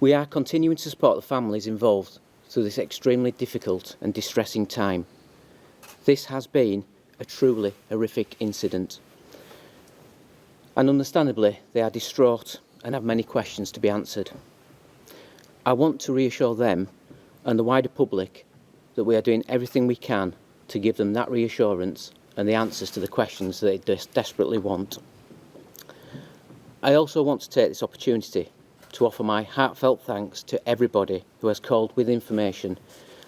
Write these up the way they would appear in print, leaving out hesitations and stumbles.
We are continuing to support the families involved through this extremely difficult and distressing time. This has been a truly horrific incident. And understandably, they are distraught and have many questions to be answered. I want to reassure them and the wider public that we are doing everything we can to give them that reassurance and the answers to the questions they desperately want. I also want to take this opportunity to offer my heartfelt thanks to everybody who has called with information,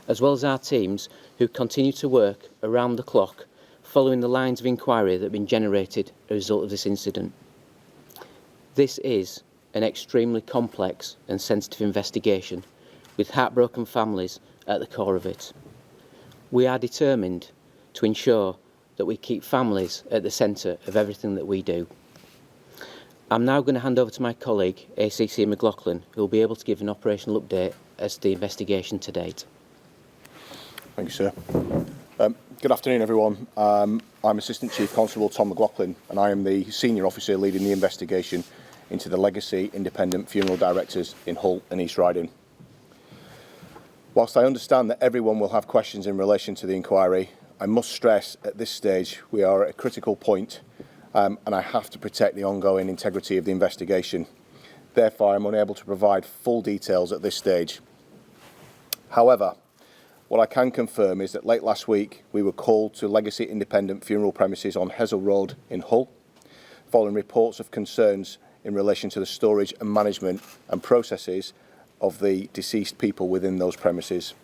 as well as our teams who continue to work around the clock following the lines of inquiry that have been generated as a result of this incident. This is an extremely complex and sensitive investigation with heartbroken families at the core of it. We are determined to ensure that we keep families at the centre of everything that we do. I'm now going to hand over to my colleague, ACC McLaughlin, who will be able to give an operational update as to the investigation to date. Thank you, sir. Good afternoon, everyone. I'm Assistant Chief Constable Tom McLaughlin, and I am the Senior Officer leading the investigation into the Legacy Independent Funeral Directors in Hull and East Riding. Whilst I understand that everyone will have questions in relation to the inquiry, I must stress at this stage we are at a critical point, and I have to protect the ongoing integrity of the investigation. Therefore, I'm unable to provide full details at this stage. However, what I can confirm is that late last week we were called to Legacy Independent Funeral Premises on Hessle Road in Hull, following reports of concerns in relation to the storage and management and processes of the deceased people within those premises.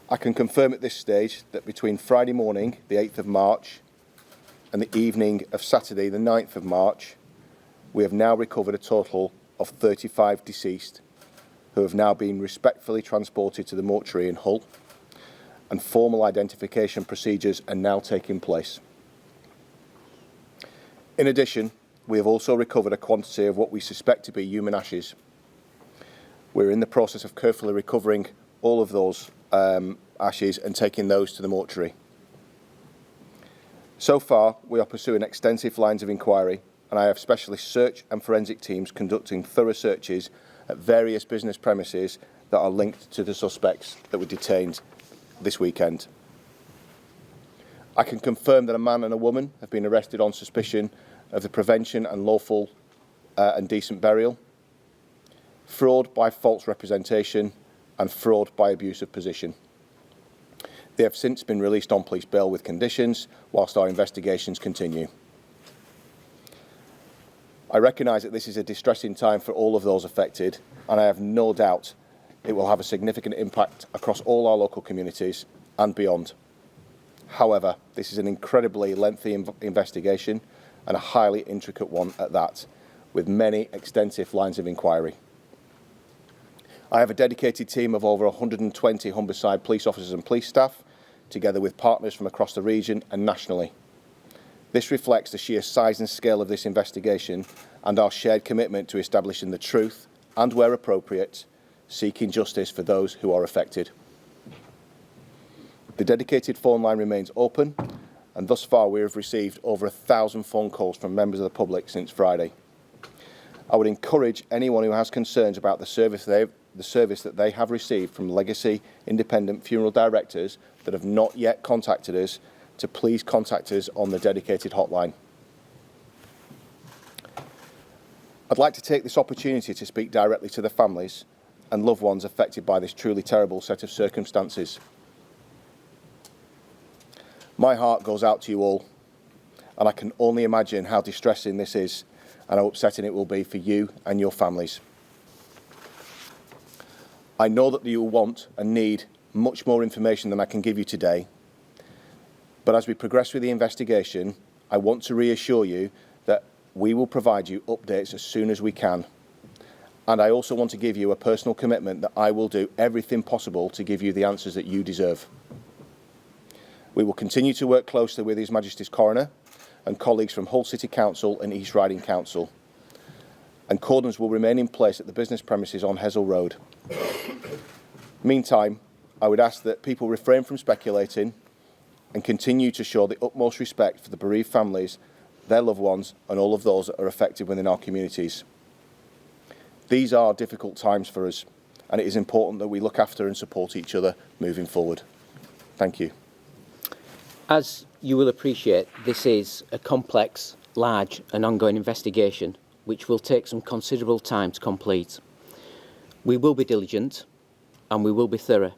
I can confirm at this stage that between Friday morning, the 8th of March, and the evening of Saturday, the 9th of March, we have now recovered a total of 35 deceased who have now been respectfully transported to the mortuary in Hull, and formal identification procedures are now taking place. In addition, we have also recovered a quantity of what we suspect to be human ashes. We're in the process of carefully recovering all of those ashes and taking those to the mortuary. So far, we are pursuing extensive lines of inquiry, and I have specialist search and forensic teams conducting thorough searches at various business premises that are linked to the suspects that were detained this weekend. I can confirm that a man and a woman have been arrested on suspicion of the prevention and lawful and decent burial, fraud by false representation, and fraud by abuse of position. They have since been released on police bail with conditions whilst our investigations continue. I recognise that this is a distressing time for all of those affected, and I have no doubt it will have a significant impact across all our local communities and beyond. However, this is an incredibly lengthy investigation and a highly intricate one at that, with many extensive lines of inquiry. I have a dedicated team of over 120 Humberside police officers and police staff, together with partners from across the region and nationally. This reflects the sheer size and scale of this investigation and our shared commitment to establishing the truth and, where appropriate, seeking justice for those who are affected. The dedicated phone line remains open, and thus far we have received over 1,000 phone calls from members of the public since Friday. I would encourage anyone who has concerns about the service that they have received from Legacy Independent Funeral Directors that have not yet contacted us to please contact us on the dedicated hotline. I'd like to take this opportunity to speak directly to the families and loved ones affected by this truly terrible set of circumstances. My heart goes out to you all, and I can only imagine how distressing this is and how upsetting it will be for you and your families. I know that you will want and need much more information than I can give you today, but as we progress with the investigation, I want to reassure you that we will provide you updates as soon as we can. And I also want to give you a personal commitment that I will do everything possible to give you the answers that you deserve. We will continue to work closely with His Majesty's Coroner and colleagues from Hull City Council and East Riding Council. And cordons will remain in place at the business premises on Hessle Road. Meantime, I would ask that people refrain from speculating and continue to show the utmost respect for the bereaved families, their loved ones, and all of those that are affected within our communities. These are difficult times for us, and it is important that we look after and support each other moving forward. Thank you. As you will appreciate, this is a complex, large and ongoing investigation which will take some considerable time to complete. We will be diligent and we will be thorough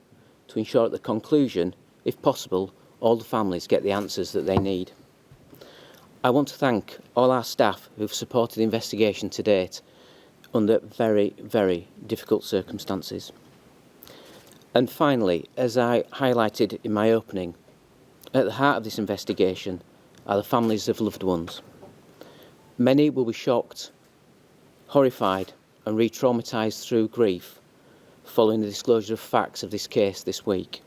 to ensure at the conclusion, if possible, all the families get the answers that they need. I want to thank all our staff who've supported the investigation to date under very, very difficult circumstances. And finally, as I highlighted in my opening, at the heart of this investigation are the families of loved ones. Many will be shocked, horrified and re-traumatised through grief following the disclosure of facts of this case this week.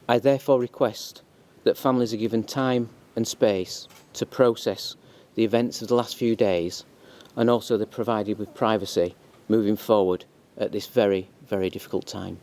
I therefore request that families are given time and space to process the events of the last few days, and also they're provided with privacy moving forward at this very, very difficult time.